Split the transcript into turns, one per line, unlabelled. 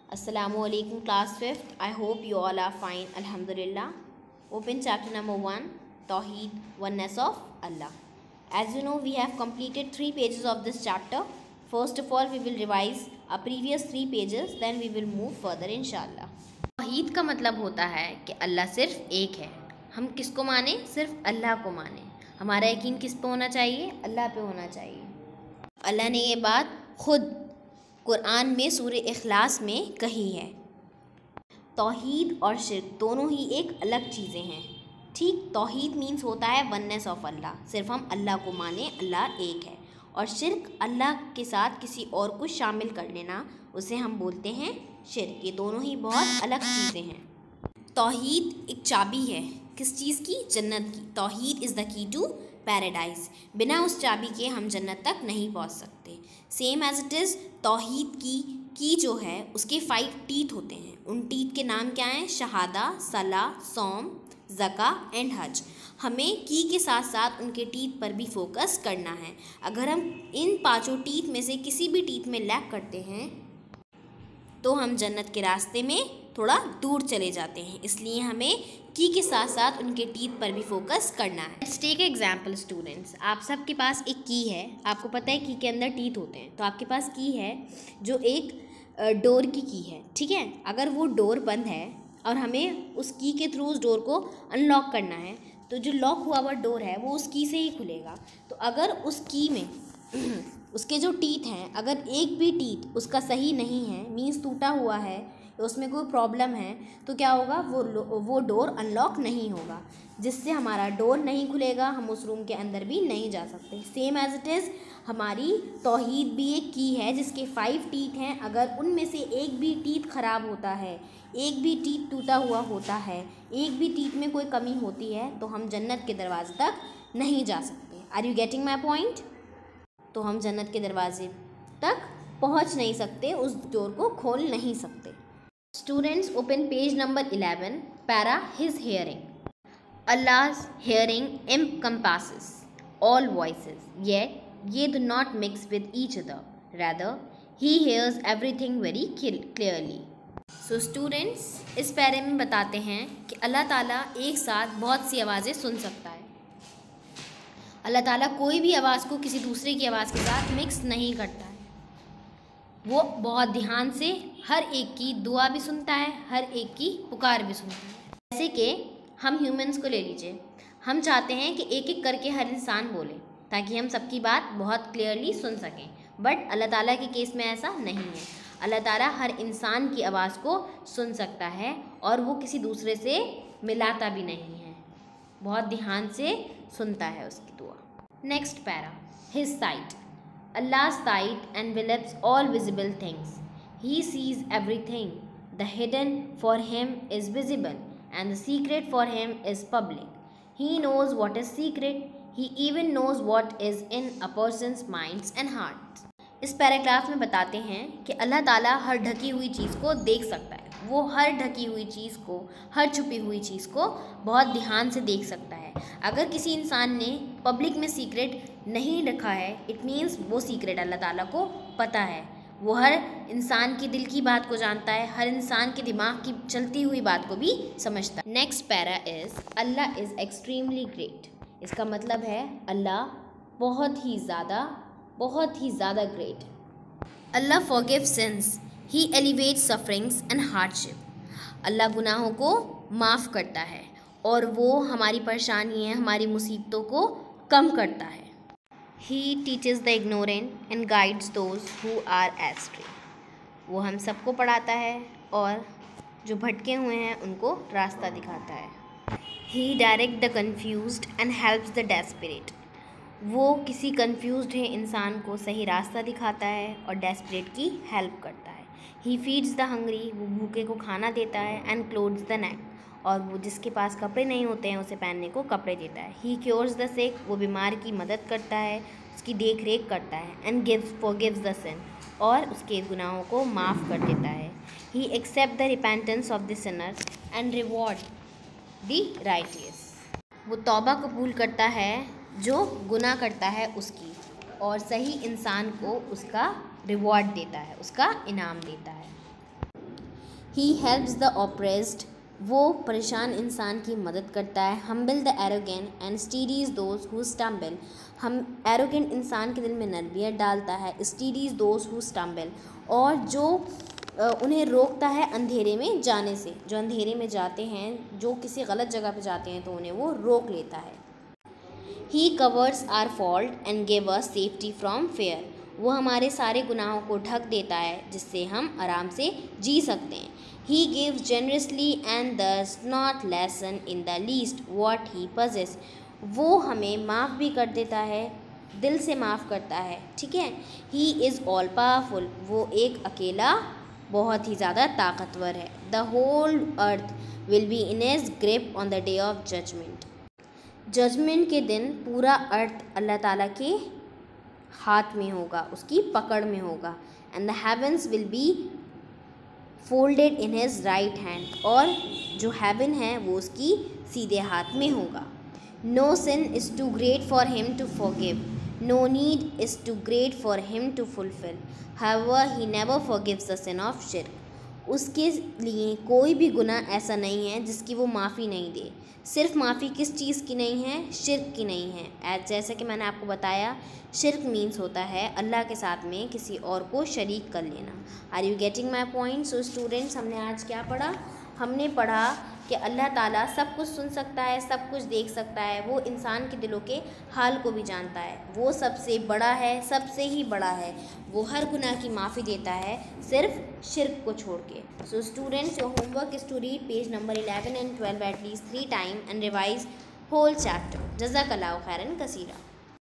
Assalamualaikum class 5th. I hope you all are fine. Alhamdulillah. Open chapter number 1, Tawheed, oneness of Allah. As you know, we have completed 3 pages of this chapter. First of all, we will revise our previous 3 pages, then we will move further inshallah. तौहीद का मतलब होता है कि अल्लाह सिर्फ एक है। हम किसको माने? सिर्फ अल्लाह को माने। हमारा यकीन किस पे होना चाहिए? अल्लाह पे होना चाहिए। अल्लाह ने ये बात खुद कुरान में सूरे इखलास में कही है। तौहीद और शिर्क दोनों ही एक अलग चीज़ें हैं। ठीक, तौहीद मीन्स होता है वननेस ऑफ अल्लाह, सिर्फ हम अल्लाह को माने, अल्लाह एक है। और शिर्क अल्लाह के साथ किसी और को शामिल कर लेना, उसे हम बोलते हैं शिर्क। ये दोनों ही बहुत अलग चीज़ें हैं। तौहीद एक चाबी है। किस चीज़ की? जन्नत की। तौहीद is the key to paradise. बिना उस चाबी के हम जन्नत तक नहीं पहुंच सकते। सेम एज इट इज़, तौहीद की जो है उसके 5 टीथ होते हैं। उन टीथ के नाम क्या हैं? शहादा, सला, सौम, ज़का एंड हज। हमें की के साथ साथ उनके टीथ पर भी फोकस करना है। अगर हम इन 5 टीथ में से किसी भी टीथ में लैग करते हैं तो हम जन्नत के रास्ते में थोड़ा दूर चले जाते हैं। इसलिए हमें की के साथ साथ उनके टीथ पर भी फोकस करना है। Let's take example students. आप सबके पास एक की है। आपको पता है की के अंदर टीथ होते हैं, तो आपके पास की है जो एक डोर की है, ठीक है। अगर वो डोर बंद है और हमें उस की के थ्रू उस डोर को अनलॉक करना है, तो जो लॉक हुआ हुआ डोर है वो उस की से ही खुलेगा। तो अगर उस की में उसके जो टीथ हैं, अगर एक भी टीथ उसका सही नहीं है, मीन्स टूटा हुआ है, उसमें कोई प्रॉब्लम है, तो क्या होगा? वो डोर अनलॉक नहीं होगा, जिससे हमारा डोर नहीं खुलेगा, हम उस रूम के अंदर भी नहीं जा सकते। सेम एज इट इज़, हमारी तौहीद भी एक की है जिसके 5 टीथ हैं। अगर उनमें से एक भी टीथ ख़राब होता है, एक भी टीथ टूटा हुआ होता है, एक भी टीथ में कोई कमी होती है, तो हम जन्नत के दरवाजे तक नहीं जा सकते। Are you getting my point? तो हम जन्नत के दरवाजे तक पहुंच नहीं सकते, उस डोर को खोल नहीं सकते। Students, open page number 11, para his hearing. Allah's hearing encompasses all voices, yet they do not mix with each other. Rather, he hears everything very clearly. So students, इस पैरे में बताते हैं कि अल्लाह ताला एक साथ बहुत सी आवाज़ें सुन सकता है। अल्लाह ताला कोई भी आवाज़ को किसी दूसरे की आवाज़ के साथ मिक्स नहीं करता है। वो बहुत ध्यान से हर एक की दुआ भी सुनता है, हर एक की पुकार भी सुनता है। जैसे कि हम ह्यूमंस को ले लीजिए, हम चाहते हैं कि एक एक करके हर इंसान बोले ताकि हम सबकी बात बहुत क्लियरली सुन सकें, बट अल्लाह ताला के केस में ऐसा नहीं है। अल्लाह ताला हर इंसान की आवाज़ को सुन सकता है और वो किसी दूसरे से मिलाता भी नहीं है, बहुत ध्यान से सुनता है उसकी दुआ। Next para, his site. Allah's sight envelops all visible things. He sees everything. The hidden for him is visible, and the secret for him is public. He knows what is secret. He even knows what is in a person's minds and hearts. इस paragraph में बताते हैं कि अल्लाह ताला हर ढकी हुई चीज़ को देख सकता है। वो हर ढकी हुई चीज़ को, हर छुपी हुई चीज़ को बहुत ध्यान से देख सकता है। अगर किसी इंसान ने पब्लिक में सीक्रेट नहीं रखा है, इट मीन्स वो सीक्रेट अल्लाह ताला को पता है। वो हर इंसान की दिल की बात को जानता है, हर इंसान के दिमाग की चलती हुई बात को भी समझता है। नेक्स्ट पैरा इज़ अल्लाह इज़ एक्सट्रीमली ग्रेट। इसका मतलब है अल्लाह बहुत ही ज़्यादा ग्रेट। अल्लाह forgives sins, he alleviates sufferings and hardship. अल्लाह गुनाहों को माफ़ करता है और वो हमारी परेशानियाँ, हमारी मुसीबतों को कम करता है। He teaches the ignorant and guides those who are astray. वो हम सबको पढ़ाता है और जो भटके हुए हैं उनको रास्ता दिखाता है। He direct the confused and helps the desperate. वो किसी कन्फ्यूज्ड है इंसान को सही रास्ता दिखाता है और डेस्परेट की हेल्प करता है। ही फीड्स द हंग्री। वो भूखे को खाना देता है। And clothes the neck. और वो जिसके पास कपड़े नहीं होते हैं उसे पहनने को कपड़े देता है। ही क्योर्स द सिक। वो बीमार की मदद करता है, उसकी देख रेख करता है। And forgives the sin. और उसके गुनाहों को माफ़ कर देता है। He accept the repentance of the sinners and reward the righteous. वो तौबा कबूल करता है जो गुनाह करता है उसकी, और सही इंसान को उसका रिवॉर्ड देता है, उसका इनाम देता है। ही हेल्प्स द ऑप्रेस्ड, वो परेशान इंसान की मदद करता है। Humble the arrogant and steadies those who stumble, हम एरोगेंट इंसान के दिल में नरमियत डालता है। स्टीडीज दोज हु स्टम्बल, और जो उन्हें रोकता है अंधेरे में जाने से, जो अंधेरे में जाते हैं, जो किसी गलत जगह पे जाते हैं तो उन्हें वो रोक लेता है। He covers our fault and give us safety from fear, वो हमारे सारे गुनाहों को ढक देता है जिससे हम आराम से जी सकते हैं। He gives generously and does not lesson in the least what he possess, वो हमें माफ़ भी कर देता है, दिल से माफ़ करता है, ठीक है। ही इज़ ऑल पावरफुल, वो एक अकेला बहुत ही ज़्यादा ताकतवर है। The whole earth will be in his grip on the day of judgment, judgment के दिन पूरा अर्थ अल्लाह ताला के हाथ में होगा, उसकी पकड़ में होगा। And the heavens will be folded in his right hand, और जो हेवन है वो उसकी सीधे हाथ में होगा। No sin is too great for him to forgive, no need is too great for him to fulfil, however he never forgives the sin of शिर्क, उसके लिए कोई भी गुनाह ऐसा नहीं है जिसकी वो माफ़ी नहीं दे। सिर्फ माफ़ी किस चीज़ की नहीं है? शिर्क की नहीं है। जैसे कि मैंने आपको बताया, शिर्क मीन्स होता है अल्लाह के साथ में किसी और को शरीक कर लेना। Are you getting my point? So students, हमने आज क्या पढ़ा? हमने पढ़ा कि अल्लाह ताला सब कुछ सुन सकता है, सब कुछ देख सकता है, वो इंसान के दिलों के हाल को भी जानता है, वो सबसे बड़ा है, सबसे ही बड़ा है, वो हर गुनाह की माफ़ी देता है सिर्फ शिर्क को छोड़ के। So students, your homework is to read page number 11 and 12 at least 3 times and revise whole chapter. जज़ाकल्लाहु खैरन कसीरा।